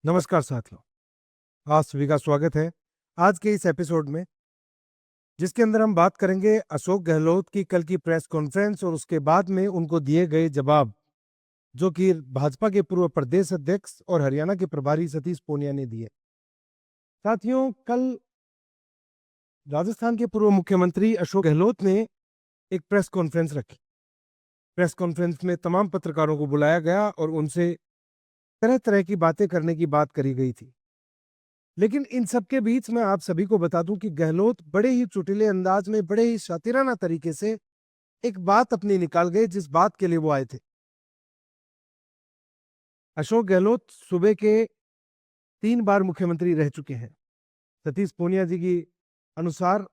नमस्कार साथियों, आप सभी का स्वागत है आज के इस एपिसोड में, जिसके अंदर हम बात करेंगे अशोक गहलोत की कल की प्रेस कॉन्फ्रेंस और उसके बाद में उनको दिए गए जवाब, जो कि भाजपा के पूर्व प्रदेश अध्यक्ष और हरियाणा के प्रभारी सतीश पूनिया ने दिए। साथियों, कल राजस्थान के पूर्व मुख्यमंत्री अशोक गहलोत ने एक प्रेस कॉन्फ्रेंस रखी। प्रेस कॉन्फ्रेंस में तमाम पत्रकारों को बुलाया गया और उनसे तरह तरह की बातें करने की बात करी गई थी। लेकिन इन सब के बीच मैं आप सभी को बता दूं कि गहलोत बड़े ही चुटीले अंदाज में, बड़े ही शातिराना तरीके से एक बात अपनी निकाल गए, जिस बात के लिए वो आए थे। अशोक गहलोत सूबे के 3 बार मुख्यमंत्री रह चुके हैं। सतीश पूनिया जी की अनुसार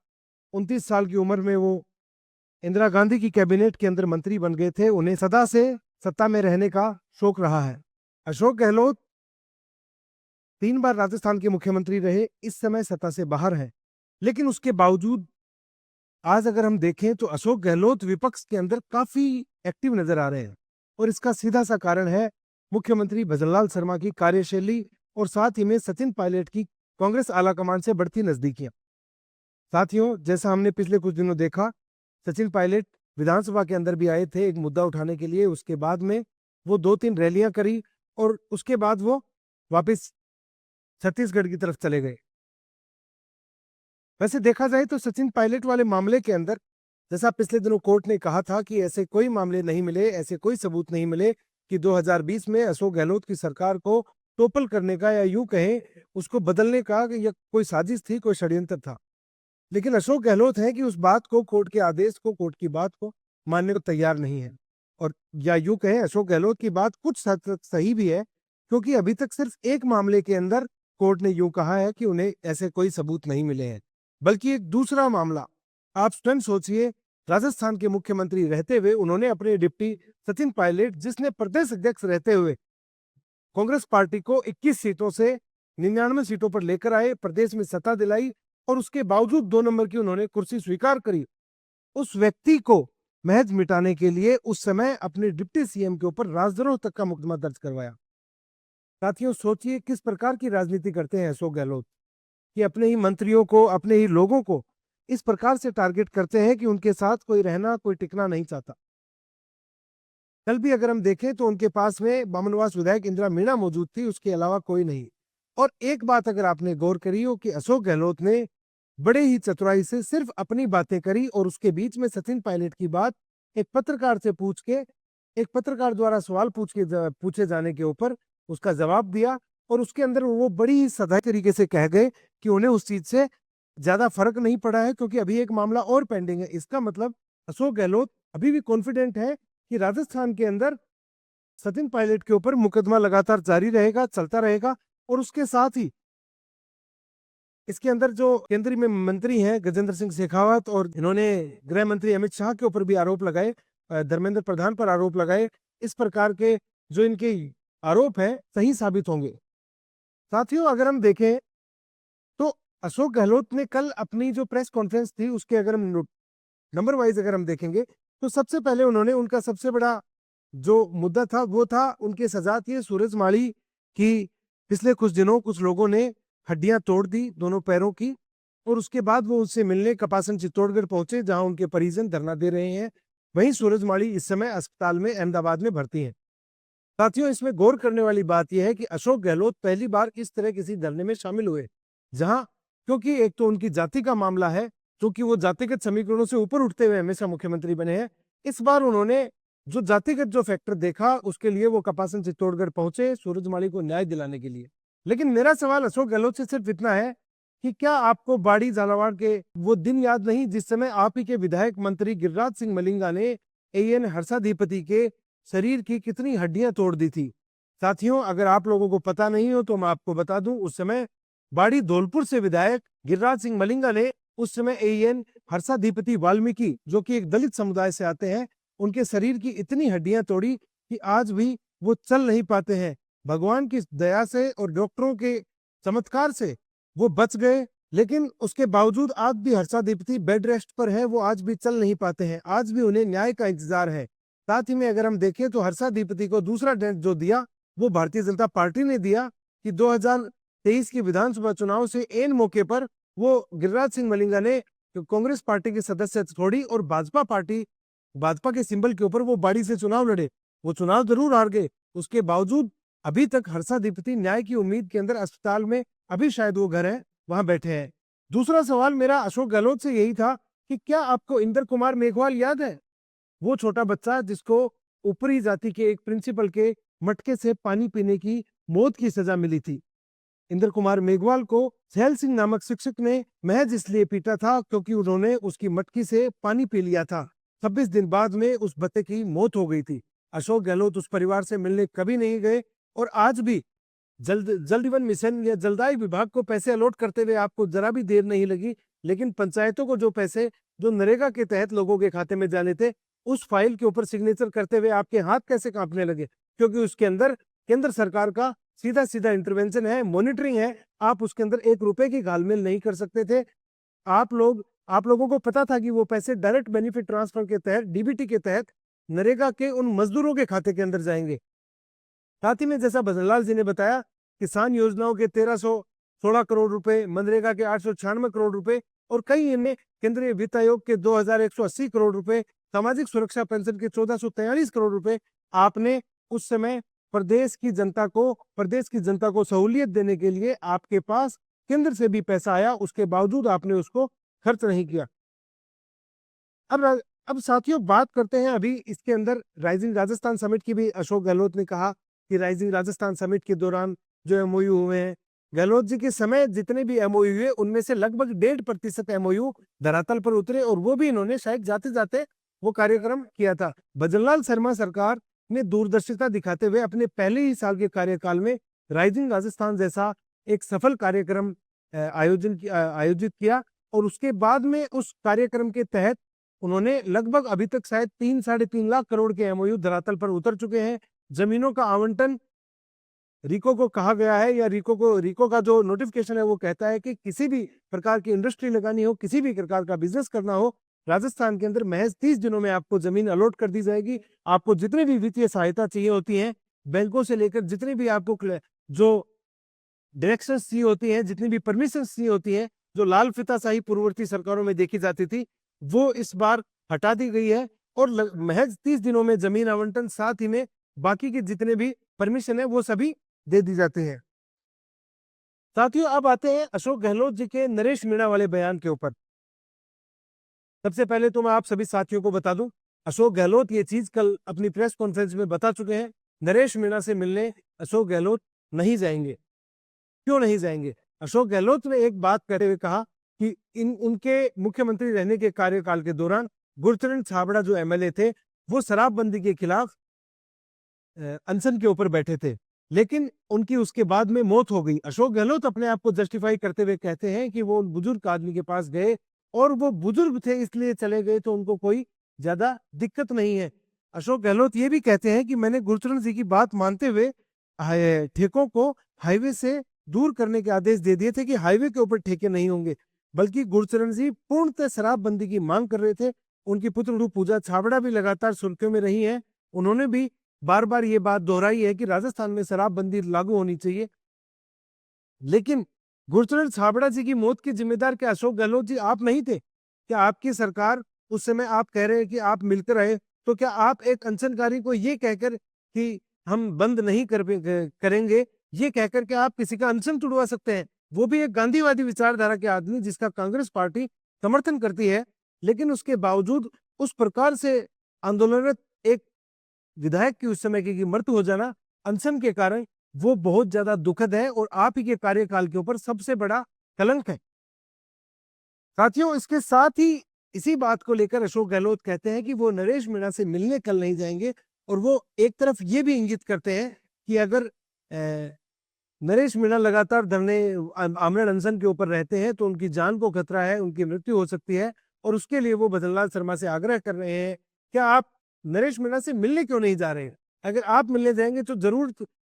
29 साल की उम्र में वो इंदिरा गांधी की कैबिनेट के अंदर मंत्री बन गए थे। उन्हें सदा से सत्ता में रहने का शौक रहा है। अशोक गहलोत 3 बार राजस्थान के मुख्यमंत्री रहे, इस समय सत्ता से बाहर हैं। लेकिन उसके बावजूद आज अगर हम देखें तो अशोक गहलोत विपक्ष के अंदर काफी एक्टिव नजर आ रहे हैं, और इसका सीधा सा कारण है मुख्यमंत्री भजनलाल शर्मा की कार्यशैली और साथ ही में सचिन पायलट की कांग्रेस आलाकमान से बढ़ती नजदीकियां। साथियों, जैसा हमने पिछले कुछ दिनों देखा, सचिन पायलट विधानसभा के अंदर भी आए थे एक मुद्दा उठाने के लिए। उसके बाद में वो 2-3 रैलियां करी और उसके बाद वो वापस छत्तीसगढ़ की तरफ चले गए। वैसे देखा जाए तो सचिन पायलट वाले मामले के अंदर, जैसा पिछले दिनों कोर्ट ने कहा था कि ऐसे कोई मामले नहीं मिले, ऐसे कोई सबूत नहीं मिले कि 2020 में अशोक गहलोत की सरकार को टोपल करने का, या यूं कहें उसको बदलने का, या कोई साजिश थी, कोई षड्यंत्र था। लेकिन अशोक गहलोत है कि उस बात को, कोर्ट के आदेश को, कोर्ट की बात को मानने को तैयार नहीं है। और या यूं कहें अशोक गहलोत की बात कुछ हद तक सही भी है, क्योंकि अभी तक सिर्फ एक मामले के अंदर कोर्ट ने यूं कहा है कि उन्हें ऐसे कोई सबूत नहीं मिले हैं। बल्कि एक दूसरा मामला, आप स्वयं सोचिए, राजस्थान के मुख्यमंत्री रहते हुए उन्होंने अपने डिप्टी सचिन पायलट, जिसने प्रदेश अध्यक्ष रहते हुए कांग्रेस पार्टी को 21 सीटों से 99 सीटों पर लेकर आए, प्रदेश में सत्ता दिलाई, और उसके बावजूद 2 नंबर की उन्होंने कुर्सी स्वीकार करी। उस व्यक्ति को महज मिटाने के लिए उस समय अपने डिप्टी सीएम के ऊपर राजद्रोह तक का मुकदमा दर्ज करवाया। साथियों, सोचिए किस प्रकार की राजनीति करते हैं अशोक गहलोत, कि अपने ही मंत्रियों को, अपने ही लोगों को इस प्रकार से टारगेट करते हैं कि उनके साथ कोई रहना, कोई टिकना नहीं चाहता। कल भी अगर हम देखें तो उनके पास में बामनवास विधायक इंदिरा मीणा मौजूद थी, उसके अलावा कोई नहीं। और एक बात अगर आपने गौर करी हो कि अशोक गहलोत ने बड़े ही चतुराई से सिर्फ अपनी बातें करी, और उसके बीच में सचिन पायलट की बात एक पत्रकार से पूछ के, एक पत्रकार द्वारा सवाल पूछे जाने के ऊपर उसका जवाब दिया, और उसके अंदर वो बड़ी ही सधाई तरीके से कह गए कि उन्हें उस चीज से ज्यादा फर्क नहीं पड़ा है, क्योंकि अभी एक मामला और पेंडिंग है। इसका मतलब अशोक गहलोत अभी भी कॉन्फिडेंट है कि राजस्थान के अंदर सचिन पायलट के ऊपर मुकदमा लगातार जारी रहेगा, चलता रहेगा। और उसके साथ ही इसके अंदर जो केंद्रीय में मंत्री हैं गजेंद्र सिंह शेखावत, और इन्होंने गृह मंत्री अमित शाह के ऊपर भी आरोप लगाए, धर्मेंद्र प्रधान पर आरोप लगाए, इस प्रकार के जो इनके आरोप हैं सही साबित होंगे। साथियों, अगर हम देखें तो अशोक गहलोत ने कल अपनी जो प्रेस कॉन्फ्रेंस थी, उसके अगर हम नंबर वाइज अगर हम देखेंगे तो सबसे पहले उन्होंने, उनका सबसे बड़ा जो मुद्दा था वो था उनके सजातीय सूरजमाली की। पिछले कुछ दिनों कुछ लोगों ने हड्डियां तोड़ दी दोनों पैरों की, और उसके बाद वो उससे मिलने कपासन चित्तौड़गढ़ पहुंचे, जहां उनके परिजन धरना दे रहे हैं। वहीं सूरजमाली इस समय अस्पताल में अहमदाबाद में भर्ती है। साथियों, इसमें गौर करने वाली बात यह है कि अशोक गहलोत पहली बार इस तरह किसी धरने में शामिल हुए, जहां, क्योंकि एक तो उनकी जाति का मामला है, क्योंकि वो जातिगत समीकरणों से ऊपर उठते हुए हमेशा मुख्यमंत्री बने हैं। इस बार उन्होंने जो जातिगत जो फैक्टर देखा, उसके लिए वो कपासन चित्तौड़गढ़ पहुंचे सूरजमाली को न्याय दिलाने के लिए। लेकिन मेरा सवाल अशोक गहलोत से सिर्फ इतना है कि क्या आपको बाड़ी झालावाड़ के वो दिन याद नहीं जिस समय आप ही के विधायक मंत्री गिरिराज सिंह मलिंगा ने एएन हर्षाधिपति के शरीर की कितनी हड्डियां तोड़ दी थी? साथियों, अगर आप लोगों को पता नहीं हो तो मैं आपको बता दूं, उस समय बाड़ी धौलपुर से विधायक गिरिराज सिंह मलिंगा ने उस समय एएन हर्षाधिपति वाल्मीकि, जो कि एक दलित समुदाय से आते हैं, उनके शरीर की इतनी हड्डियां तोड़ी कि आज भी वो चल नहीं पाते हैं। भगवान की दया से और डॉक्टरों के चमत्कार से वो बच गए, लेकिन उसके बावजूद आज भी हर्षाधिपति बेड रेस्ट पर है, वो आज भी चल नहीं पाते हैं, आज भी उन्हें न्याय का इंतजार है। साथ ही में अगर हम देखें तो हर्षाधिपति को दूसरा डेंट जो दिया वो भारतीय जनता पार्टी ने दिया, कि 2023 के विधानसभा चुनाव से एन मौके पर वो गिरिराज सिंह मलिंगा ने कांग्रेस पार्टी के सदस्य छोड़ी और भाजपा के सिंबल के ऊपर वो बाड़ी से चुनाव लड़े। वो चुनाव जरूर हार गए, उसके बावजूद अभी तक हर्षाधिपति न्याय की उम्मीद के अंदर अस्पताल में अभी शायद वो घर है, वहां बैठे हैं। दूसरा सवाल मेरा अशोक गहलोत से यही था कि क्या आपको इंदर कुमार मेघवाल याद है? वो छोटा बच्चा जिसको ऊपरी जाति के एक प्रिंसिपल के मटके से पानी पीने की मौत की सजा मिली थी। इंदर कुमार मेघवाल को सहल सिंह नामक शिक्षक ने महज इसलिए पीटा था क्योंकि उन्होंने उसकी मटकी से पानी पी लिया था। 26 दिन बाद में उस बच्चे की मौत हो गई थी। अशोक गहलोत उस परिवार से मिलने कभी नहीं गए और आज भी जल जीवन मिशन या जलदाय विभाग को पैसे अलॉट करते हुए आपको जरा भी देर नहीं लगी, लेकिन पंचायतों को जो पैसे जो नरेगा के तहत लोगों के खाते में जाने थे, उस फाइल के ऊपर सिग्नेचर करते हुए आपके हाथ कैसे कांपने लगे? क्योंकि उसके अंदर केंद्र सरकार का सीधा सीधा इंटरवेंशन है, मॉनिटरिंग है। आप उसके अंदर 1 रुपए की घालमेल नहीं कर सकते थे। आप लोगों को पता था कि वो पैसे डायरेक्ट बेनिफिट ट्रांसफर के तहत, डीबीटी के तहत नरेगा के उन मजदूरों के खाते के अंदर जाएंगे। साथ ही में जैसा भजनलाल जी ने बताया, किसान योजनाओं के 1316 करोड़ रुपए, मनरेगा के 896 करोड़ रुपए और कई इनमें केंद्रीय वित्त आयोग के 2180 करोड़ रुपए, सामाजिक सुरक्षा पेंशन के 1443 करोड़ रुपए आपने उस समय प्रदेश की जनता को सहूलियत देने के लिए आपके पास केंद्र से भी पैसा आया, उसके बावजूद आपने उसको खर्च नहीं किया। अब साथियों बात करते हैं अभी इसके अंदर राइजिंग राजस्थान समिट की भी। अशोक गहलोत ने कहा कि राइजिंग राजस्थान समिट के दौरान जो एमओयू हुए हैं, गहलोत जी के समय जितने भी एमओयू हुए उनमें से लगभग 1.5% एमओयू धरातल पर उतरे और वो भी इन्होंने शायद जाते जाते वो कार्यक्रम किया था। भजनलाल शर्मा सरकार ने दूरदर्शिता दिखाते हुए अपने पहले ही साल के कार्यकाल में राइजिंग राजस्थान जैसा एक सफल कार्यक्रम आयोजित किया और उसके बाद में उस कार्यक्रम के तहत उन्होंने लगभग अभी तक शायद 3-3.5 लाख करोड़ के एमओयू धरातल पर उतर चुके हैं। जमीनों का आवंटन रीको को कहा गया है, या रीको का जो नोटिफिकेशन है वो कहता है कि किसी भी प्रकार की इंडस्ट्री लगानी हो, किसी भी प्रकार का बिजनेस करना हो, राजस्थान के अंदर महज 30 दिनों में आपको जमीन अलॉट कर दी जाएगी। आपको जितनी भी वित्तीय सहायता चाहिए होती है बैंकों से लेकर, जितनी भी आपको जो डायरेक्शन चाहिए होती है, जितनी भी परमिशन चाहिए होती है, जो लाल फीताशाही पूर्ववर्ती सरकारों में देखी जाती थी, वो इस बार हटा दी गई है और महज 30 दिनों में जमीन आवंटन, साथ ही में बाकी के जितने भी परमिशन है वो सभी दे दी जाते हैं। साथियों अब आते हैं अशोक गहलोत जी के नरेश मीणा वाले बयान के ऊपर। सबसे पहले तो मैं आप सभी साथियों को बता दूं, अशोक गहलोत ये चीज कल अपनी प्रेस कॉन्फ्रेंस में बता चुके हैं। नरेश मीणा से मिलने अशोक गहलोत नहीं जाएंगे। क्यों नहीं जाएंगे? अशोक गहलोत ने एक बात करते हुए कहा कि उनके मुख्यमंत्री रहने के कार्यकाल के दौरान गुरचरण छाबड़ा जो एमएलए थे वो शराबबंदी के खिलाफ अनशन के ऊपर बैठे थे, लेकिन उनकी उसके बाद में मौत हो गई। अशोक गहलोत अपने आप को जस्टिफाई करते हुए कहते हैं कि वो बुजुर्ग आदमी के पास गए और वो बुजुर्ग थे इसलिए चले गए, तो उनको कोई ज्यादा दिक्कत नहीं है। अशोक गहलोत ये भी कहते हैं कि मैंने गुरचरण जी की बात मानते हुए ठेकों को हाईवे से दूर करने के आदेश दे दिए थे कि हाईवे के ऊपर ठेके नहीं होंगे, बल्कि गुरचरण जी पूर्णतः शराबबंदी की मांग कर रहे थे। उनकी पुत्र पूजा छाबड़ा भी लगातार सुर्खियों में रही है। उन्होंने भी बार बार ये बात दोहराई है कि राजस्थान में शराबबंदी लागू होनी चाहिए, लेकिन गुरचरण छाबड़ा जी की मौत के जिम्मेदार क्या अशोक गहलोत जी आप नहीं थे? क्या आपकी सरकार उस समय, आप कह रहे हैं कि आप मिलकर आए, तो क्या आप एक अनशनकारी को ये कहकर कि हम बंद नहीं करेंगे, ये कहकर के आप किसी का अनशन तुड़वा सकते हैं? वो भी एक गांधीवादी विचारधारा के आदमी जिसका कांग्रेस पार्टी समर्थन करती है, लेकिन उसके बावजूद उस प्रकार से आंदोलनरत एक विधायक की उस समय की मृत्यु हो जाना अनशन के कारण, वो बहुत ज्यादा दुखद है और आप ही के कार्यकाल के ऊपर सबसे बड़ा कलंक है। साथियों इसके साथ ही इसी बात को लेकर अशोक गहलोत कहते हैं कि वो नरेश मीणा से मिलने कल नहीं जाएंगे और वो एक तरफ ये भी इंगित करते हैं कि अगर नरेश मीणा लगातार धरने आमरण अनशन के ऊपर रहते हैं तो उनकी जान को खतरा है, उनकी मृत्यु हो सकती है, और उसके लिए वो भजनलाल शर्मा से आग्रह कर रहे हैं क्या आप नरेश मीणा से मिलने क्यों नहीं जा रहे हैं? अगर आप मिलने जाएंगे तो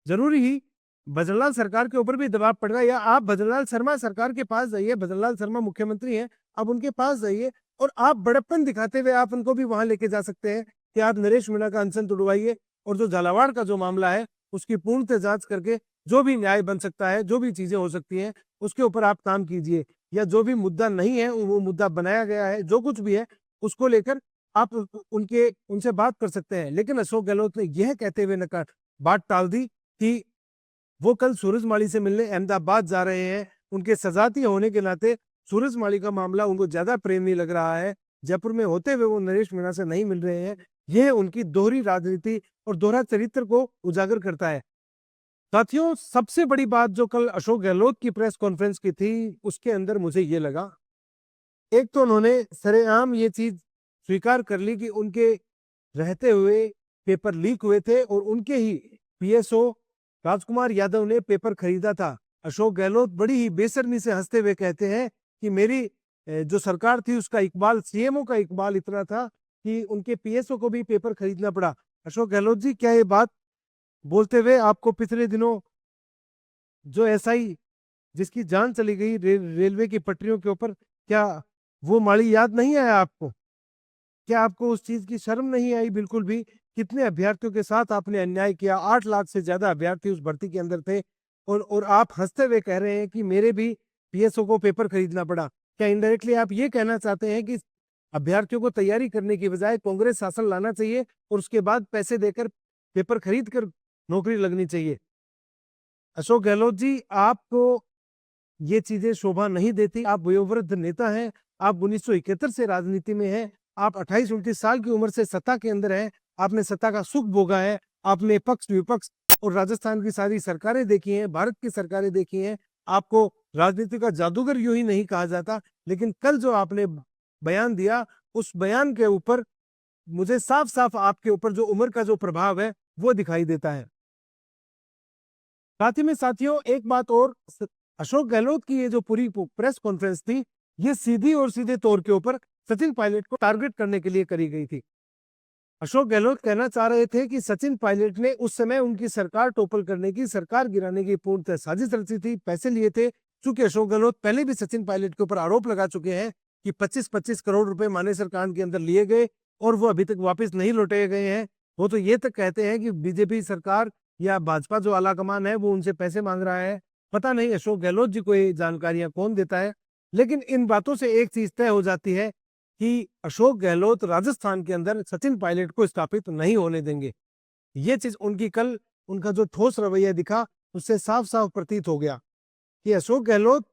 जरूरी ही भजनलाल सरकार के ऊपर भी दबाव पड़ेगा, या आप भजनलाल शर्मा सरकार के पास जाइए, भजनलाल शर्मा मुख्यमंत्री हैं, आप उनके पास जाइए और आप बड़प्पन दिखाते हुए आप उनको भी वहां लेके जा सकते हैं कि आप नरेश मीणा का अनशन तुड़वाइए और जो झालावाड़ का जो मामला है उसकी पूर्णतः जांच करके जो भी न्याय बन सकता है, जो भी चीजें हो सकती हैं, उसके ऊपर आप काम कीजिए, या जो भी मुद्दा नहीं है वो मुद्दा बनाया गया है, जो कुछ भी है उसको लेकर आप उनसे बात कर सकते हैं। लेकिन अशोक गहलोत ने यह कहते हुए नकार बात टाल दी कि वो कल सूरजमाली से मिलने अहमदाबाद जा रहे हैं। उनके सजाती होने के नाते सूरजमाली का मामला उनको ज्यादा प्रेमी लग रहा है। जयपुर में होते हुए वो नरेश मीणा से नहीं मिल रहे हैं। यह उनकी दोहरी राजनीति और दोहरा चरित्र को उजागर करता है। साथियों, सबसे बड़ी बात जो कल अशोक गहलोत की प्रेस कॉन्फ्रेंस की थी, उसके अंदर मुझे ये लगा, एक तो उन्होंने सरेआम ये चीज स्वीकार कर ली कि उनके रहते हुए पेपर लीक हुए थे और उनके ही पीएसओ राजकुमार यादव ने पेपर खरीदा था। अशोक गहलोत बड़ी ही बेशर्मी से हंसते हुए कहते हैं कि मेरी जो सरकार थी उसका इकबाल, सीएमओ का इकबाल इतना था कि उनके पीएसओ को भी पेपर खरीदना पड़ा। अशोक गहलोत जी, क्या ये बात बोलते हुए आपको पिछले दिनों जो एसआई जिसकी जान चली गई रेलवे की पटरियों के ऊपर, क्या वो माड़ी याद नहीं आया आपको? क्या आपको उस चीज की शर्म नहीं आई बिल्कुल भी? कितने अभ्यर्थियों के साथ आपने अन्याय किया, 8 लाख से ज्यादा अभ्यर्थी उस भर्ती के अंदर थे, और आप हंसते हुए कह रहे हैं कि मेरे भी पीएसओ को पेपर खरीदना पड़ा। क्या इनडायरेक्टली आप ये कहना चाहते हैं कि अभ्यर्थियों को तैयारी करने की बजाय कांग्रेस शासन लाना चाहिए और उसके बाद पैसे देकर पेपर खरीद कर नौकरी लगनी चाहिए? अशोक गहलोत जी, आपको ये चीजें शोभा नहीं देती। आप वयोवृद्ध नेता हैं, आप 1971 से राजनीति में हैं, आप 28-29 साल की उम्र से सत्ता के अंदर हैं, आपने सत्ता का सुख भोगा है, आपने पक्ष विपक्ष और राजस्थान की सारी सरकारें देखी हैं, भारत की सरकारें देखी हैं। आपको राजनीति का जादूगर यूं ही नहीं कहा जाता, लेकिन कल जो आपने बयान दिया, उस बयान के ऊपर मुझे साफ साफ आपके ऊपर जो उम्र का जो प्रभाव है वो दिखाई देता है। साथ ही में साथियों, एक बात और, अशोक गहलोत की ये जो पूरी प्रेस कॉन्फ्रेंस थी, ये सीधी और सीधे तौर के ऊपर सचिन पायलट को टारगेट करने के लिए करी गई थी। अशोक गहलोत कहना चाह रहे थे कि सचिन पायलट ने उस समय उनकी सरकार टोपल करने की, सरकार गिराने की पूर्णतः साजिश रची थी, पैसे लिए थे। चूंकि अशोक गहलोत पहले भी सचिन पायलट के ऊपर आरोप लगा चुके हैं कि 25-25 करोड़ रुपए मानेसर कांड के अंदर लिए गए और वो अभी तक वापस नहीं लौटे गए हैं। वो तो ये तक कहते हैं कि बीजेपी सरकार या भाजपा जो आलाकमान है वो उनसे पैसे मांग रहा है। पता नहीं अशोक गहलोत जी को ये जानकारियां कौन देता है, लेकिन इन बातों से एक चीज तय हो जाती है कि अशोक गहलोत राजस्थान के अंदर सचिन पायलट को स्थापित नहीं होने देंगे। ये चीज उनकी कल उनका जो ठोस रवैया दिखा, उससे साफ साफ प्रतीत हो गया कि अशोक गहलोत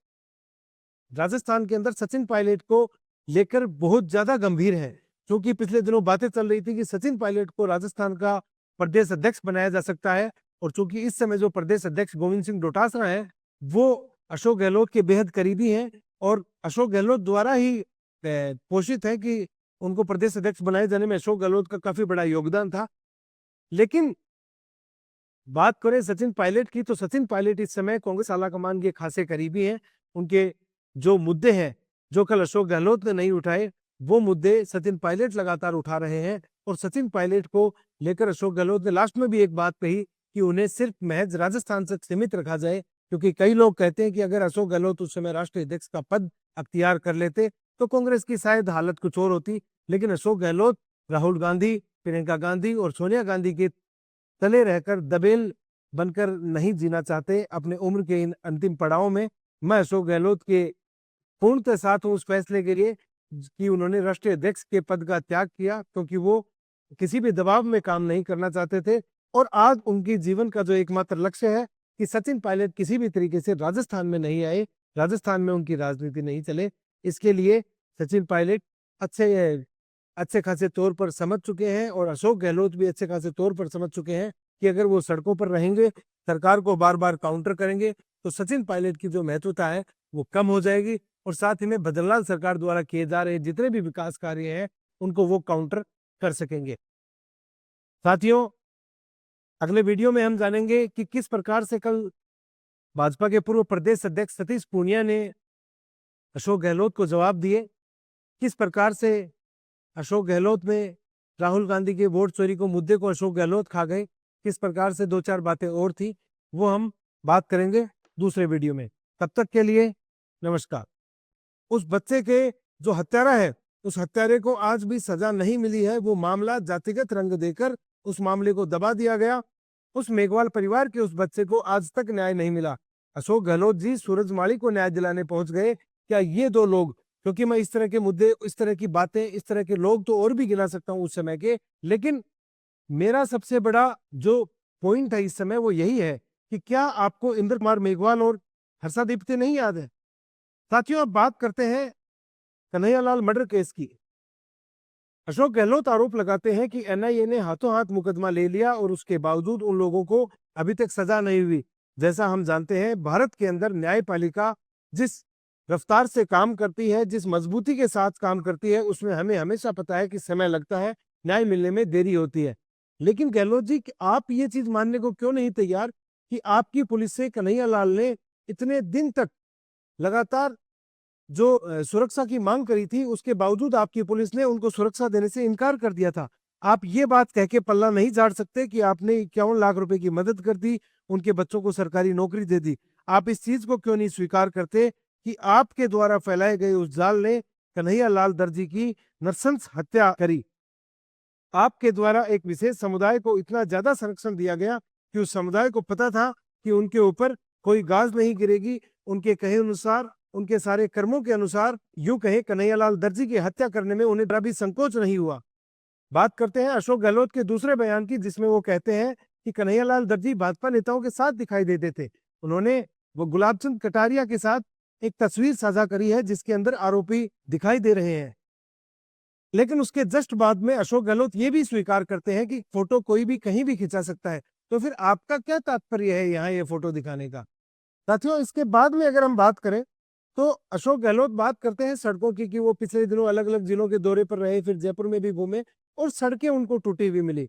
राजस्थान के अंदर सचिन पायलट को लेकर बहुत ज्यादा गंभीर है। क्योंकि पिछले दिनों बातें चल रही थी कि सचिन पायलट को राजस्थान का प्रदेश अध्यक्ष बनाया जा सकता है, और चूंकि इस समय जो प्रदेश अध्यक्ष गोविंद सिंह डोटासरा है वो अशोक गहलोत के बेहद करीबी हैं और अशोक गहलोत द्वारा ही पोषित है कि उनको प्रदेश अध्यक्ष बनाए जाने में अशोक गहलोत का काफी बड़ा योगदान था। लेकिन बात करें सचिन पायलट की, तो सचिन पायलट इस समय कांग्रेस आलाकमान के खासे करीबी हैं। उनके जो मुद्दे हैं जो कल अशोक गहलोत ने नहीं उठाए, वो मुद्दे सचिन पायलट लगातार उठा रहे हैं। और सचिन पायलट को लेकर अशोक गहलोत ने लास्ट में भी एक बात कही कि उन्हें सिर्फ महज राजस्थान से सीमित रखा जाए, क्योंकि कई लोग कहते हैं कि अगर अशोक गहलोत उस समय राष्ट्रीय अध्यक्ष का पद अख्तियार कर लेते तो कांग्रेस की शायद हालत कुछ और होती। लेकिन अशोक गहलोत राहुल गांधी, प्रियंका गांधी और सोनिया गांधी के तले रहकर दबेल बनकर नहीं जीना चाहते अपने उम्र के इन अंतिम पड़ाव में। मैं अशोक गहलोत के पूर्णतः साथ हूं उस फैसले के लिए कि उन्होंने राष्ट्रीय अध्यक्ष के पद का त्याग किया, क्योंकि वो किसी भी दबाव में काम नहीं करना चाहते थे। और आज उनकी जीवन का जो एकमात्र लक्ष्य है कि सचिन पायलट किसी भी तरीके से राजस्थान में नहीं आए, राजस्थान में उनकी राजनीति नहीं चले। इसके लिए सचिन पायलट अच्छे खासे तौर पर समझ चुके हैं और अशोक गहलोत भी अच्छे खासे तौर पर समझ चुके हैं कि अगर वो सड़कों पर रहेंगे, सरकार को बार बार काउंटर करेंगे, तो सचिन पायलट की जो महत्वता है वो कम हो जाएगी और साथ ही में भजनलाल सरकार द्वारा किए जा रहे जितने भी विकास कार्य हैं उनको वो काउंटर कर सकेंगे। साथियों, अगले वीडियो में हम जानेंगे कि किस प्रकार से कल भाजपा के पूर्व प्रदेश अध्यक्ष सतीश पूनिया ने अशोक गहलोत को जवाब दिए, किस प्रकार से अशोक गहलोत में राहुल गांधी के वोट चोरी को मुद्दे को अशोक गहलोत खा गए, किस प्रकार से 2-4 बातें और थी, वो हम बात करेंगे दूसरे वीडियो में। तब तक के लिए नमस्कार। उस बच्चे के जो हत्यारा है, उस हत्यारे को आज भी सजा नहीं मिली है। वो मामला जातिगत रंग देकर उस मामले को दबा दिया गया उस मेघवाल परिवार के उस बच्चे को आज तक न्याय नहीं मिला। अशोक गहलोत जी सूरजमाली को न्याय दिलाने पहुंच गए। क्या ये दो लोग, क्योंकि मैं इस तरह के मुद्दे, इस तरह की बातें, इस तरह के लोग तो और भी गिना सकता हूं उस समय के, लेकिन मेरा सबसे बड़ा जो पॉइंट है इस समय वो यही है कि क्या आपको इंद्र कुमार मेघवाल और हर्षादीप्ते नहीं याद है? साथियों, अब बात करते हैं कन्हैयालाल मर्डर केस की। अशोक गहलोत आरोप लगाते हैं कि एनआईए ने हाथों हाथ मुकदमा ले लिया और उसके बावजूद उन लोगों को अभी तक सजा नहीं हुई। जैसा हम जानते हैं, भारत के अंदर न्यायपालिका जिस रफ्तार से काम करती है, जिस मजबूती के साथ काम करती है, उसमें हमें हमेशा पता है कि समय लगता है, न्याय मिलने में देरी होती है। लेकिन गहलोत जी, आप ये चीज मानने को क्यों नहीं तैयार कि आपकी पुलिस से कन्हैयालाल ने इतने दिन तक लगातार जो सुरक्षा की मांग करी थी, उसके बावजूद आपकी पुलिस ने उनको सुरक्षा देने से इनकार कर दिया था। आप ये बात कह के पल्ला नहीं झाड़ सकते कि आपने 51 लाख रुपए की मदद कर दी, उनके बच्चों को सरकारी नौकरी दे दी। आप इस चीज को क्यों नहीं स्वीकार करते कि आपके द्वारा फैलाए गए उस जाल ने कन्हैयालाल दर्जी की नृशंस हत्या करी? आपके द्वारा एक विशेष समुदाय को इतना ज्यादा संरक्षण दिया गया कि उस समुदाय को पता था कि उनके ऊपर कोई गाज नहीं गिरेगी। उनके कहे अनुसार, उनके सारे कर्मों के अनुसार, यूं कहे कन्हैयालाल दर्जी की हत्या करने में उन्हें जरा भी संकोच नहीं हुआ। बात करते हैं अशोक गहलोत के दूसरे बयान की, जिसमें वो कहते हैं कि कन्हैयालाल दर्जी भाजपा नेताओं के साथ दिखाई देते थे। उन्होंने वो गुलाबचंद कटारिया के साथ एक तस्वीर साझा करी है जिसके अंदर आरोपी दिखाई दे रहे हैं। लेकिन उसके जस्ट बाद में अशोक गहलोत ये भी स्वीकार करते हैं कि फोटो कोई भी कहीं भी खिंचा सकता है। तो फिर आपका क्या तात्पर्य है यहाँ ये फोटो दिखाने का? साथियों, इसके बाद में अगर हम बात करें तो अशोक गहलोत बात करते हैं सड़कों की, कि वो पिछले दिनों अलग अलग जिलों के दौरे पर रहे, फिर जयपुर में भी घूमे और सड़कें उनको टूटी हुई मिली।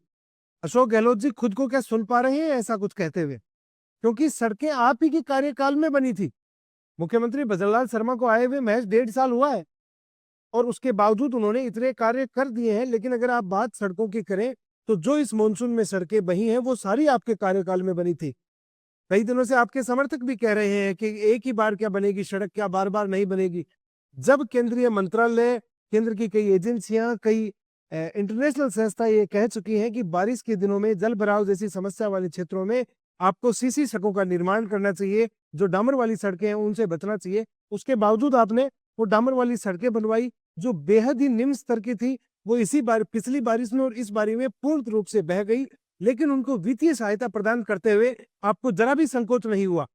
अशोक गहलोत जी खुद को क्या सुन पा रहे हैं ऐसा कुछ कहते हुए? क्योंकि सड़कें आप ही के कार्यकाल में बनी थी। मुख्यमंत्री भजनलाल शर्मा को आए हुए महज 1.5 साल हुआ है और उसके बावजूद उन्होंने इतने कार्य कर दिए हैं। लेकिन अगर आप बात सड़कों की करें तो जो इस मानसून में सड़कें बही हैं वो सारी आपके कार्यकाल में बनी थी। कई दिनों से आपके समर्थक भी कह रहे हैं कि एक ही बार क्या बनेगी सड़क, क्या बार बार नहीं बनेगी? जब केंद्रीय मंत्रालय, केंद्र की कई एजेंसियां, कई इंटरनेशनल संस्था ये कह चुकी हैं कि बारिश के दिनों में जल भराव जैसी समस्या वाले क्षेत्रों में आपको सीसी सड़कों का निर्माण करना चाहिए, जो डामर वाली सड़कें हैं उनसे बचना चाहिए, उसके बावजूद आपने वो डामर वाली सड़कें बनवाई जो बेहद ही निम्न स्तर की थी। वो इसी बार, पिछली बारिश में और इस बारिश में पूर्ण रूप से बह गई। लेकिन उनको वित्तीय सहायता प्रदान करते हुए आपको जरा भी संकोच नहीं हुआ।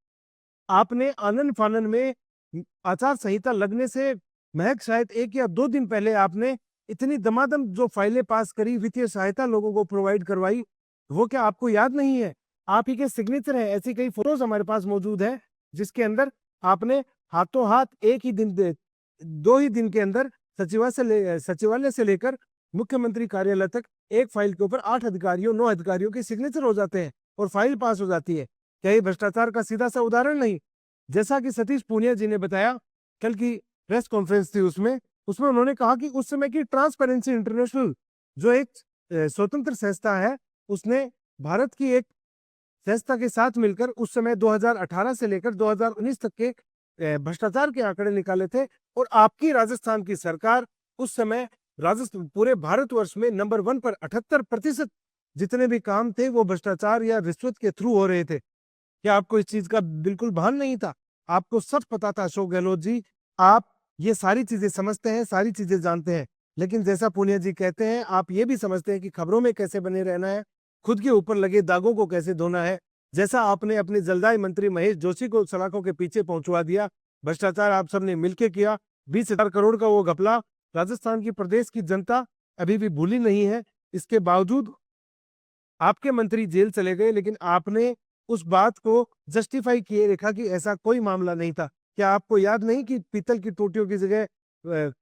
आपने आनन फानन में आचार संहिता लगने से महज शायद 1 या 2 दिन पहले आपने इतनी दमादम जो फाइलें पास करी, वित्तीय सहायता लोगों को प्रोवाइड करवाई, वो क्या आपको याद नहीं है? आप ही के सिग्नेचर है, ऐसी कई फोटोज हमारे पास मौजूद है जिसके अंदर आपने हाथों हाथ एक ही दिन, 2 ही दिन के अंदर सचिवालय से लेकर मुख्यमंत्री कार्यालय तक एक फाइल के ऊपर 8 अधिकारियों, 9 अधिकारियों के सिग्नेचर हो जाते हैं और फाइल पास हो जाती है। क्या ये भ्रष्टाचार का सीधा सा उदाहरण नहीं? जैसा कि सतीश पूनिया जी ने बताया, कल की प्रेस कॉन्फ्रेंस थी, उसमें उन्होंने कहा कि उस समय की ट्रांसपेरेंसी इंटरनेशनल जो एक स्वतंत्र संस्था है, उसने भारत की एक संस्था के साथ मिलकर उस समय 2018 से लेकर 2019 तक के भ्रष्टाचार के आंकड़े निकाले थे। और आपकी राजस्थान की सरकार उस समय राजस्थान पूरे भारतवर्ष में नंबर 1 पर 78% जितने भी काम थे वो भ्रष्टाचार या रिश्वत के थ्रू हो रहे थे। क्या आपको इस चीज का बिल्कुल भान नहीं था? आपको सब पता था अशोक गहलोत जी, आप ये सारी चीजें समझते हैं, सारी चीजें जानते हैं। लेकिन जैसा पूनिया जी कहते हैं, आप ये भी समझते हैं कि खबरों में कैसे बने रहना है, खुद के ऊपर लगे दागों को कैसे धोना है। जैसा आपने अपने जलदाय मंत्री महेश जोशी को सलाखों के पीछे पहुंचवा दिया, भ्रष्टाचार आप सबने मिलकर किया। 20,000 करोड़ का वो घपला राजस्थान की प्रदेश की जनता अभी भी भूली नहीं है। इसके बावजूद आपके मंत्री जेल चले गए, लेकिन आपने उस बात को जस्टिफाई किए रखा कि ऐसा कोई मामला नहीं था। क्या आपको याद नहीं कि पीतल की टोटियों की जगह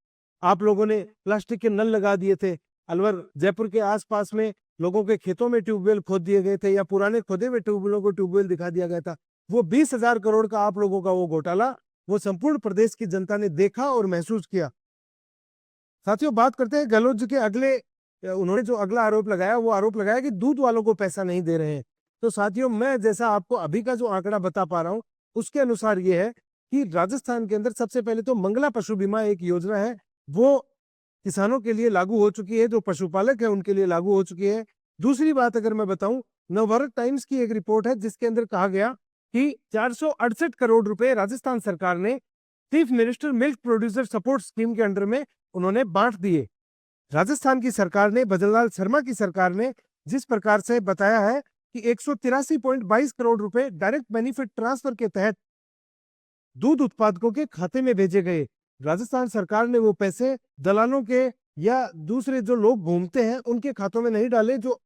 आप लोगों ने प्लास्टिक के नल लगा दिए थे? अलवर, जयपुर के आसपास में लोगों के खेतों में ट्यूबवेल खोद दिए गए थे, या पुराने खोदे हुए ट्यूबवेलों को ट्यूबवेल दिखा दिया गया था। वो 20,000 करोड़ का आप लोगों का वो घोटाला, वो संपूर्ण प्रदेश की जनता ने देखा और महसूस किया। साथियों, बात करते हैं गहलोत जी के अगले, उन्होंने जो अगला आरोप लगाया, वो आरोप लगाया कि दूध वालों को पैसा नहीं दे रहे हैं। तो साथियों, मैं जैसा आपको अभी का जो आंकड़ा बता पा रहा हूं, उसके अनुसार ये है कि राजस्थान के अंदर सबसे पहले तो मंगला पशु बीमा एक योजना है, वो किसानों के लिए लागू हो चुकी है, जो पशुपालक है उनके लिए लागू हो चुकी है। दूसरी बात अगर मैं बताऊं नवभारत टाइम्स की एक रिपोर्ट है जिसके अंदर कहा गया कि 468 करोड़ रुपए राजस्थान सरकार ने chief minister milk producer support scheme के अंडर में उन्होंने बांट दिए। राजस्थान की सरकार ने, भजनलाल शर्मा की सरकार ने जिस प्रकार से बताया है कि 183.22 करोड़ रुपए डायरेक्ट बेनिफिट ट्रांसफर के तहत दूध उत्पादकों के खाते में भेजे गए। राजस्थान सरकार ने वो पैसे दलालों के या दूसरे जो लोग घूमते हैं उनके खातों में नहीं डाले, जो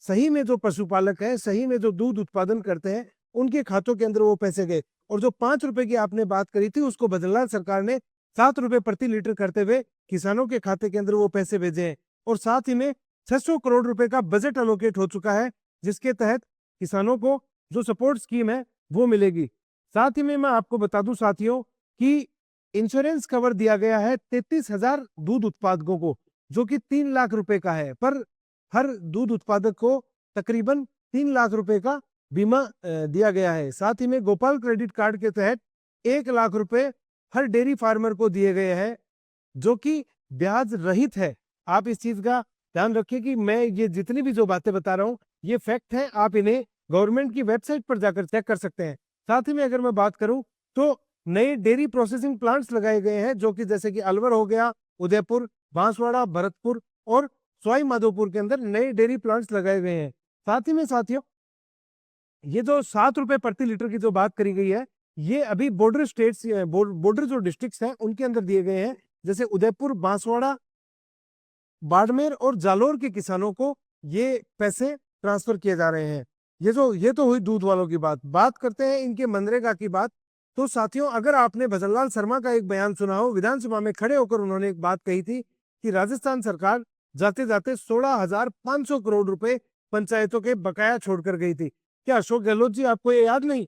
सही में जो पशुपालक है, सही में जो दूध उत्पादन करते हैं, उनके खातों के अंदर वो पैसे गए। और जो 5 रुपए की आपने बात करी थी, उसको भजनलाल सरकार ने 7 रुपए प्रति लीटर करते हुए किसानों के खाते के अंदर वो पैसे भेजे हैं। और साथ ही में 600 करोड़ रुपए का बजट एलोकेट हो चुका है, जिसके तहत किसानों को जो सपोर्ट स्कीम है वो मिलेगी। साथ ही में मैं आपको बता दूं साथियों कि इंश्योरेंस कवर दिया गया है 33,000 दूध उत्पादकों को, जो कि 3 लाख रुपए का है। पर हर दूध उत्पादक को तकरीबन 3 लाख रुपए का बीमा दिया गया है। साथ ही में गोपाल क्रेडिट कार्ड के तहत 1 लाख रुपए हर डेयरी फार्मर को दिए गए हैं, जो कि ब्याज रहित है। आप इस चीज का ध्यान रखिए कि मैं ये जितनी भी जो बातें बता रहा हूं ये फैक्ट है, आप इन्हें गवर्नमेंट की वेबसाइट पर जाकर चेक कर सकते हैं। साथ ही में अगर मैं बात करूं तो नए डेयरी प्रोसेसिंग प्लांट्स लगाए गए हैं, जो कि जैसे कि अलवर हो गया, उदयपुर, बांसवाड़ा, भरतपुर और सवाई माधोपुर के अंदर नए डेयरी प्लांट्स लगाए गए हैं। साथ ही में साथियों, ये जो 7 रुपए प्रति लीटर की जो बात करी गई है, ये अभी बॉर्डर स्टेट्स, बॉर्डर जो डिस्ट्रिक्ट्स हैं उनके अंदर दिए गए हैं, जैसे उदयपुर, बांसवाड़ा, बाड़मेर और जालोर के किसानों को ये पैसे ट्रांसफर किए जा रहे हैं। ये तो हुई दूध वालों की बात करते हैं इनके मनरेगा की बात। तो साथियों, अगर आपने भजनलाल शर्मा का एक बयान सुना हो, विधानसभा में खड़े होकर उन्होंने एक बात कही थी कि राजस्थान सरकार जाते जाते 16,500 करोड़ रुपए पंचायतों के बकाया छोड़कर गई थी। क्या अशोक गहलोत जी आपको ये याद नहीं?